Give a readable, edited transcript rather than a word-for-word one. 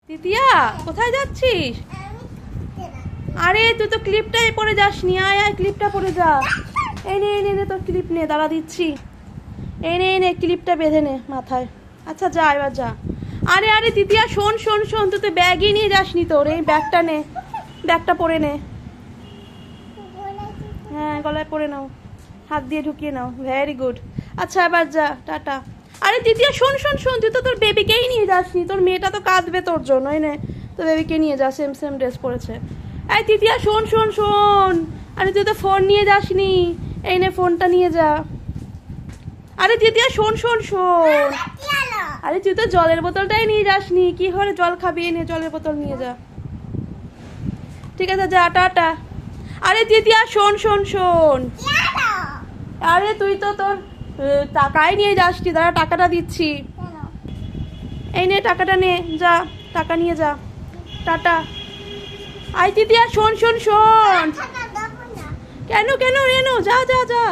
তিতিয়া কোথায় যাচ্ছিস? আরে তুই তো ক্লিপটাই পরে যাসনি, আয় আয় ক্লিপটা পরে যা। এই নে এই নে নে, তোর ক্লিপ নে, দাঁড়া দিচ্ছি। এই নে এই নে, ক্লিপটা বেঁধে নে মাথায়। আচ্ছা যা, এবার যা। আরে আরে তিতিয়া শোন শোন শোন, তুই তো ব্যাগই নিয়ে যাসনি তোর, এই ব্যাগটা নে, ব্যাগটা পরে নে। হ্যাঁ গলায় পরে নাও, হাত দিয়ে ঢুকিয়ে নাও, ভেরি গুড। আচ্ছা এবার যা, টাটা। আরে তিতিয়া শোন শোন শোন, তুই তো তোর বেবিকেই নিয়ে যাসনি, তোর মেয়েটা তো কাঁদবে তোর জন্য, এই নে তোর বেবিকে নিয়ে যা, সেম সেম ড্রেস পরেছে। এই তিতিয়া শোন শোন শোন, আরে তুই তো ফোন নিয়ে যাসনি, এই নে ফোনটা নিয়ে যা। আরে তিতিয়া শোন শোন শোন, আরে তুই তো জলের বোতলটাই নিয়ে যাসনি, কি করে জল খাবি, এই নে জলের বোতল নিয়ে যা। ঠিক আছে যা, টাটা। আরে তিতিয়া শোন শোন শোন, আরে তুই তো তোর টাকাই নিয়ে যাসনি, দাঁড়া টাকাটা দিচ্ছি। এই নে টাকাটা নে, যা টাকা নিয়ে যা, টাটা। আই তিতিয়া শোন শোন শোন, কেন কেন রেনো, যা যা যা।